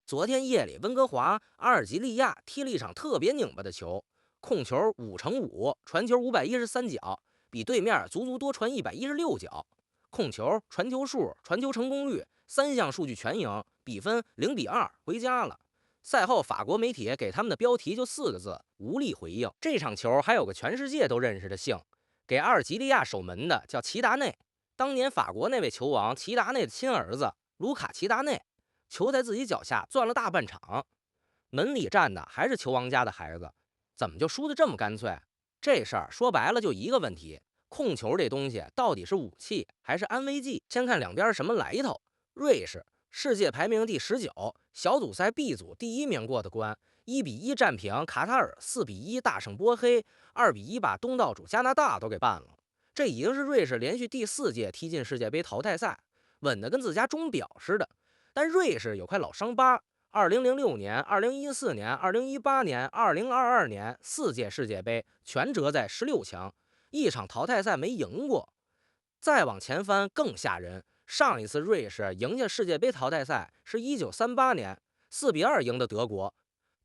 昨天夜里，温哥华、阿尔及利亚踢了一场特别拧巴的球，控球5×5，传球513脚，比对面足足多传116脚。控球、传球数、传球成功率三项数据全赢，比分0-2，回家了。赛后，法国媒体给他们的标题就4个字：无力回应。这场球还有个全世界都认识的姓，给阿尔及利亚守门的叫齐达内，当年法国那位球王齐达内的亲儿子卢卡齐达内。球在自己脚下攥了大半场，门里站的还是球王家的孩子，怎么就输得这么干脆？这事儿说白了就一个问题：控球这东西到底是武器还是安慰剂？先看两边什么来头。瑞士世界排名第19，小组赛 B 组第1名过的关，1-1战平卡塔尔，4-1大胜波黑，2-1把东道主加拿大都给办了。这已经是瑞士连续第4届踢进世界杯淘汰赛，稳得跟自家钟表似的。但瑞士有块老伤疤，2006年、2014年、2018年、2022年4届世界杯全折在16强，一场淘汰赛没赢过。再往前翻更吓人，上一次瑞士赢下世界杯淘汰赛是1938年4-2赢的德国。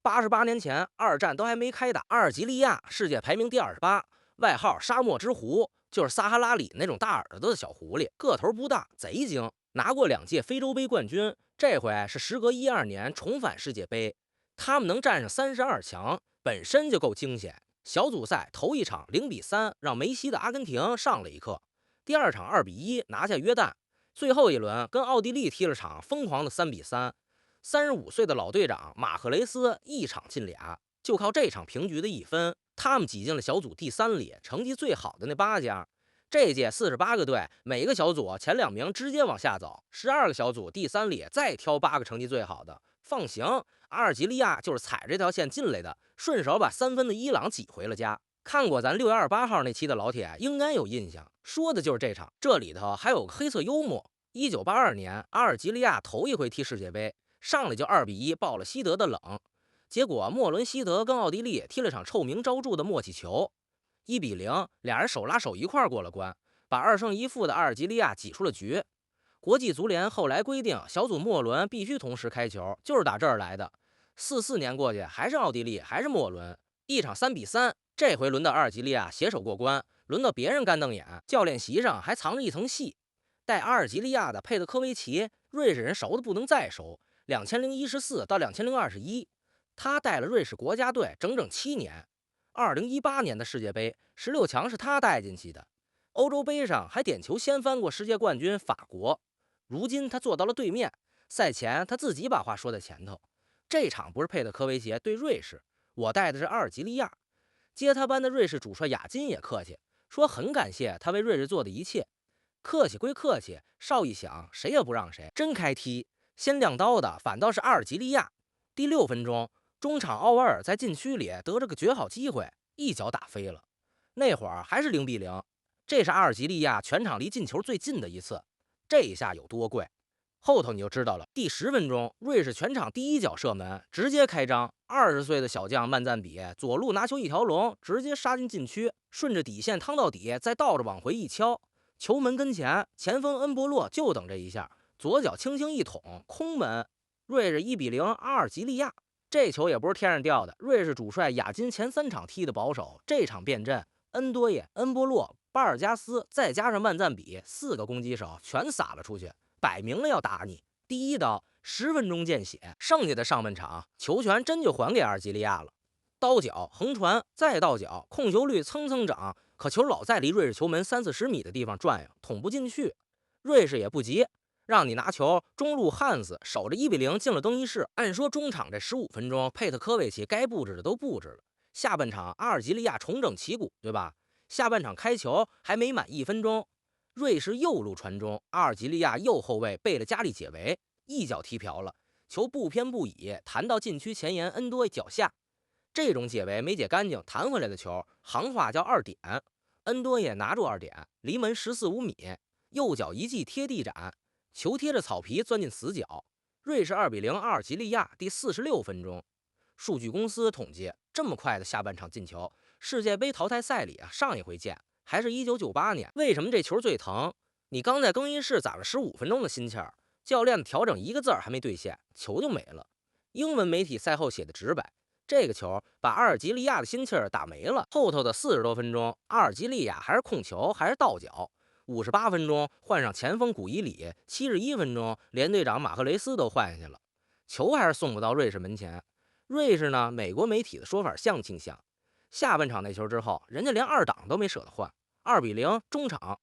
88年前，二战都还没开打，阿尔及利亚世界排名第28，外号沙漠之狐，就是撒哈拉里那种大耳朵的小狐狸，个头不大，贼精，拿过2届非洲杯冠军，这回是时隔12年重返世界杯。他们能战上32强，本身就够惊险。小组赛头一场0-3让梅西的阿根廷上了一课，第二场2-1拿下约旦，最后一轮跟奥地利踢了场疯狂的3-3。35岁的老队长马赫雷斯一场进俩，就靠这场平局的1分，他们挤进了小组第3里，成绩最好的那8家。这届48个队，每个小组前2名直接往下走，12个小组第3里再挑8个成绩最好的。放行，阿尔及利亚就是踩这条线进来的，顺手把3分的伊朗挤回了家。看过咱6月28号那期的老铁应该有印象，说的就是这场。这里头还有个黑色幽默：1982年阿尔及利亚头一回踢世界杯，上来就2-1爆了西德的冷，结果莫伦西德跟奥地利踢了场臭名昭著的默契球，1-0，俩人手拉手一块过了关，把2胜1负的阿尔及利亚挤出了局。国际足联后来规定，小组末轮必须同时开球，就是打这儿来的。44年过去，还是奥地利，还是末轮，一场3-3。这回轮到阿尔及利亚携手过关，轮到别人干瞪眼，教练席上还藏着一层戏。带阿尔及利亚的佩德科维奇，瑞士人熟的不能再熟，2014到2021，他带了瑞士国家队整整7年。2018年的世界杯16强是他带进去的，欧洲杯上还点球掀翻过世界冠军法国。如今他坐到了对面，赛前他自己把话说在前头，这场不是佩德科维奇对瑞士，我带的是阿尔及利亚。接他班的瑞士主帅亚金也客气，说很感谢他为瑞士做的一切。客气归客气，哨一响，谁也不让谁，真开踢。先亮刀的反倒是阿尔及利亚。第6分钟，中场奥瓦尔在禁区里得着个绝好机会，一脚打飞了。那会儿还是0-0，这是阿尔及利亚全场离进球最近的一次。这一下有多贵，后头你就知道了。第10分钟，瑞士全场第一脚射门，直接开张。20岁的小将曼赞比左路拿球一条龙，直接杀进禁区，顺着底线趟到底，再倒着往回一敲，球门跟前，前锋恩波洛就等这一下，左脚轻轻一捅，空门。瑞士1-0阿尔及利亚。这球也不是天上掉的，瑞士主帅亚金前3场踢的保守，这场变阵，恩多耶、恩波洛、巴尔加斯，再加上曼赞比，4个攻击手全撒了出去，摆明了要打你。第一刀10分钟见血，剩下的上半场球权真就还给阿尔及利亚了。刀脚横传再倒脚，控球率蹭蹭涨，可球老在离瑞士球门30-40米的地方转悠，捅不进去。瑞士也不急，让你拿球，中路汉斯守着1-0进了更衣室。按说中场这15分钟，佩特科维奇该布置的都布置了，下半场阿尔及利亚重整旗鼓，对吧？下半场开球还没满1分钟，瑞士右路传中，阿尔及利亚右后卫贝勒加利解围，一脚踢瓢了，球不偏不倚弹到禁区前沿恩多脚下。这种解围没解干净，弹回来的球，行话叫2点。恩多也拿住2点，离门14-15米，右脚一记贴地斩，球贴着草皮钻进死角。瑞士2-0阿尔及利亚。第46分钟，数据公司统计，这么快的下半场进球，世界杯淘汰赛里上一回见，还是1998年。为什么这球最疼？你刚在更衣室攒了15分钟的心气儿，教练的调整1个字还没兑现，球就没了。英文媒体赛后写的直白，这个球把阿尔及利亚的心气儿打没了。后头的40多分钟，阿尔及利亚还是控球，还是倒脚。58分钟换上前锋古伊里，71分钟连队长马赫雷斯都换下去了，球还是送不到瑞士门前。瑞士呢，美国媒体的说法相倾向。下半场那球之后，人家连二档都没舍得换，2-0。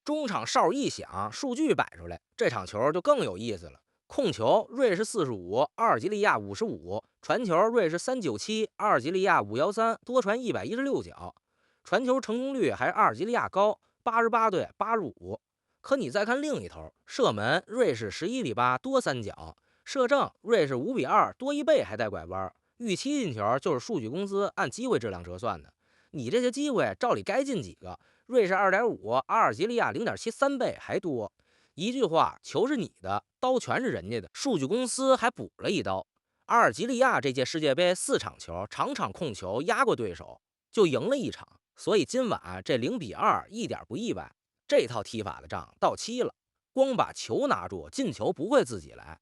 中场哨一响，数据摆出来，这场球就更有意思了。控球瑞士45，阿尔及利亚55；传球瑞士397，阿尔及利亚513，多传116脚，传球成功率还是阿尔及利亚高，88对85。可你再看另一头，射门瑞士11里8，多3脚，射正瑞士5-2，多1倍还带拐弯。预期进球就是数据公司按机会质量折算的，你这些机会照理该进几个？瑞士2.5，阿尔及利亚0.73倍还多。一句话，球是你的，刀全是人家的。数据公司还补了一刀。阿尔及利亚这届世界杯4场球，场场控球压过对手，就赢了1场，所以今晚这0-2一点不意外。这套踢法的仗到期了，光把球拿住，进球不会自己来，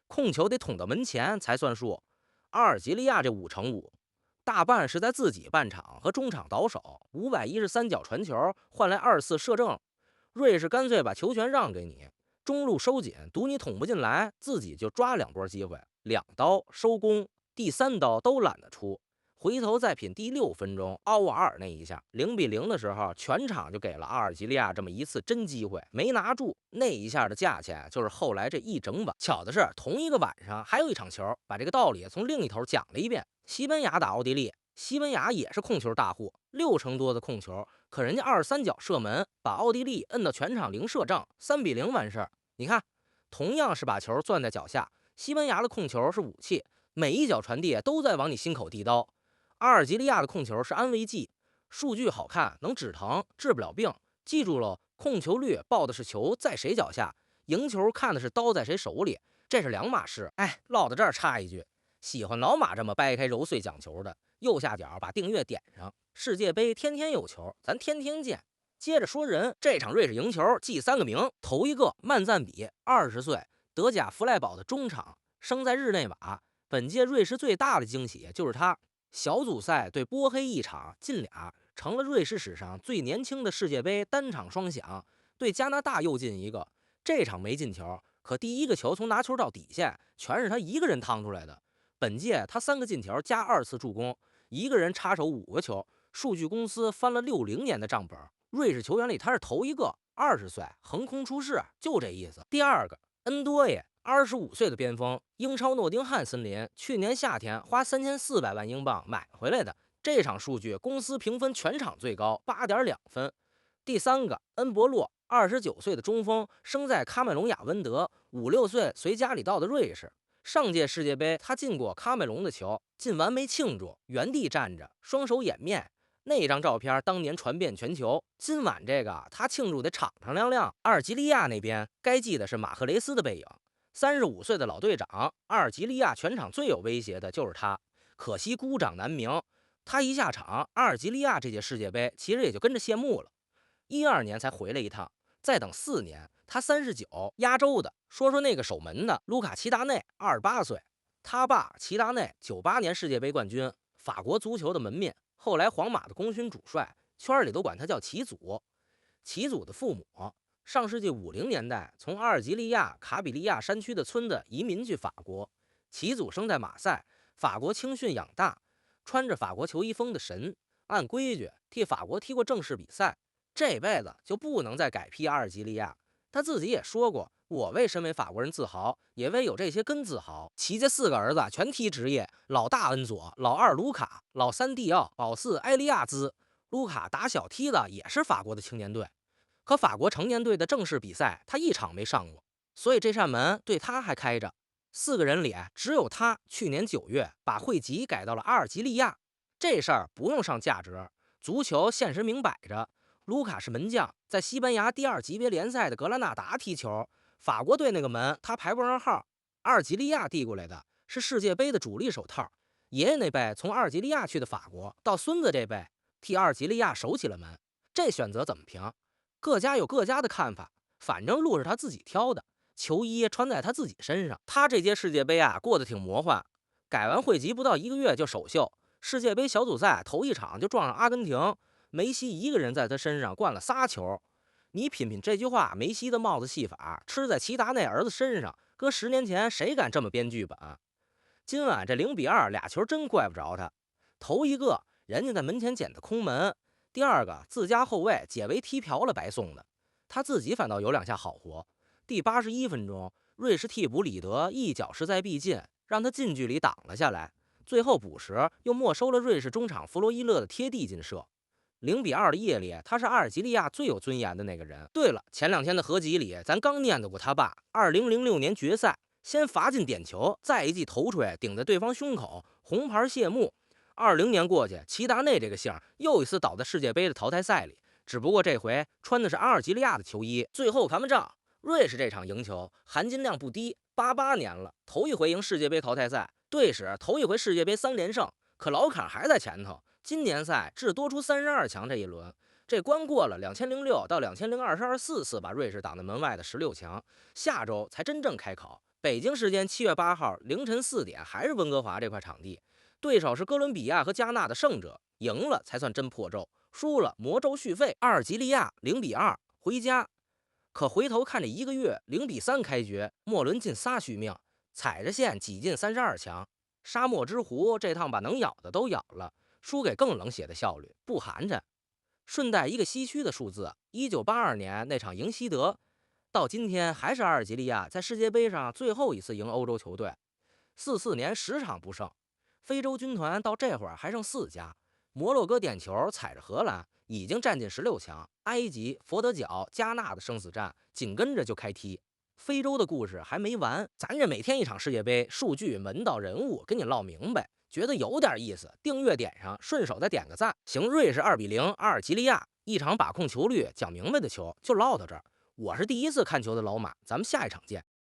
控球得捅到门前才算数。阿尔及利亚这5×5，大半是在自己半场和中场倒手，513脚传球换来2-4射正。瑞士干脆把球权让给你，中路收紧，赌你捅不进来，自己就抓2波机会，2刀收工，第3刀都懒得出。回头再品第6分钟，奥瓦尔那一下0-0的时候，全场就给了阿尔及利亚这么一次真机会，没拿住。那一下的价钱就是后来这一整晚。巧的是，同一个晚上还有一场球，把这个道理从另一头讲了一遍。西班牙打奥地利，西班牙也是控球大户，60%多的控球，可人家23脚射门，把奥地利摁到全场0射正，3-0完事儿。你看，同样是把球攥在脚下，西班牙的控球是武器，每一脚传递都在往你心口递刀。阿尔及利亚的控球是安慰剂，数据好看，能止疼，治不了病。记住喽，控球率报的是球在谁脚下，赢球看的是刀在谁手里，这是两码事。哎，唠到这儿插一句，喜欢老马这么掰开揉碎讲球的，右下角把订阅点上。世界杯天天有球，咱天天见。接着说人，这场瑞士赢球记3个名，头一个曼赞比，20岁，德甲弗赖堡的中场，生在日内瓦。本届瑞士最大的惊喜就是他。小组赛对波黑一场进俩，成了瑞士史上最年轻的世界杯单场双响。对加拿大又进一个，这场没进球，可第一个球从拿球到底线全是他一个人趟出来的。本届他3个进球加2次助攻，一个人插手5个球，数据公司翻了60年的账本。瑞士球员里他是头一个，20岁横空出世，就这意思。第二个恩多耶，25岁的边锋，英超诺丁汉森林，去年夏天花3400万英镑买回来的。这场数据公司评分全场最高，8.2分。第三个恩博洛，29岁的中锋，生在喀麦隆亚温德，5、6岁随家里到的瑞士。上届世界杯他进过喀麦隆的球，进完没庆祝，原地站着，双手掩面。那张照片当年传遍全球。今晚这个他庆祝得敞敞亮亮。阿尔及利亚那边该记的是马赫雷斯的背影，35岁的老队长。阿尔及利亚全场最有威胁的就是他，可惜孤掌难鸣。他一下场，阿尔及利亚这届世界杯其实也就跟着谢幕了。12年才回来一趟，再等4年，他39，压轴的。说说那个守门的卢卡齐达内，28岁，他爸齐达内98年世界杯冠军，法国足球的门面，后来皇马的功勋主帅，圈里都管他叫齐祖。齐祖的父母上世纪50年代从阿尔及利亚卡比利亚山区的村子移民去法国，齐祖生在马赛，法国青训养大，穿着法国球衣封的神，按规矩替法国踢过正式比赛，这辈子就不能再改批阿尔及利亚。他自己也说过，我为身为法国人自豪，也为有这些根自豪。齐家4个儿子全踢职业，老大恩佐，老二卢卡，老三蒂奥，老四埃利亚兹。卢卡打小踢的也是法国的青年队，可法国成年队的正式比赛他一场没上过，所以这扇门对他还开着。4个人里只有他去年9月把会籍改到了阿尔及利亚，这事儿不用上价值，足球现实明摆着。卢卡是门将，在西班牙第2级别联赛的格拉纳达踢球，法国队那个门他排不上号。阿尔及利亚递过来的是世界杯的主力手套，爷爷那辈从阿尔及利亚去的法国，到孙子这辈替阿尔及利亚守起了门。这选择怎么评？各家有各家的看法，反正路是他自己挑的，球衣穿在他自己身上。他这届世界杯过得挺魔幻，改完会籍不到1个月就首秀，世界杯小组赛头一场就撞上阿根廷，梅西一个人在他身上灌了仨球。你品品这句话，梅西的帽子戏法吃在齐达内儿子身上，搁10年前谁敢这么编剧本？今晚这0-2俩球真怪不着他。头一个人家在门前捡的空门，第二个自家后卫解围踢瓢了白送的，他自己反倒有2下好活。第81分钟，瑞士替补里德一脚势在必进，让他近距离挡了下来，最后补时又没收了瑞士中场弗洛伊勒的贴地劲射。0-2的夜里，他是阿尔及利亚最有尊严的那个人。对了，前2天的合集里，咱刚念叨过他爸2006年决赛先罚进点球，再一记头锤顶在对方胸口，红牌谢幕。20年过去，齐达内这个姓又一次倒在世界杯的淘汰赛里，只不过这回穿的是阿尔及利亚的球衣。最后盘盘账，瑞士这场赢球含金量不低，88年了，头一回赢世界杯淘汰赛，队史头一回世界杯3连胜，可老坎还在前头。今年赛至多出32强这一轮，这关过了2006到2022-24次把瑞士挡在门外的16强，下周才真正开考。北京时间7月8号凌晨4点，还是温哥华这块场地，对手是哥伦比亚和加纳的胜者，赢了才算真破咒，输了魔咒续费。阿尔及利亚0-2回家，可回头看这1个月0-3开局，末轮进仨续命，踩着线挤进32强。沙漠之狐这趟把能咬的都咬了，输给更冷血的效率，不寒碜。顺带一个唏嘘的数字，1982年那场赢西德，到今天还是阿尔及利亚在世界杯上最后一次赢欧洲球队，44年10场不胜。非洲军团到这会儿还剩4家，摩洛哥点球踩着荷兰已经站进16强，埃及、佛得角、加纳的生死战紧跟着就开踢。非洲的故事还没完，咱这每天一场世界杯，数据、门道、人物给你唠明白，觉得有点意思，订阅点上，顺手再点个赞。行，瑞士2-0阿尔及利亚，一场把控球率讲明白的球就唠到这儿。我是第一次看球的老马，咱们下一场见。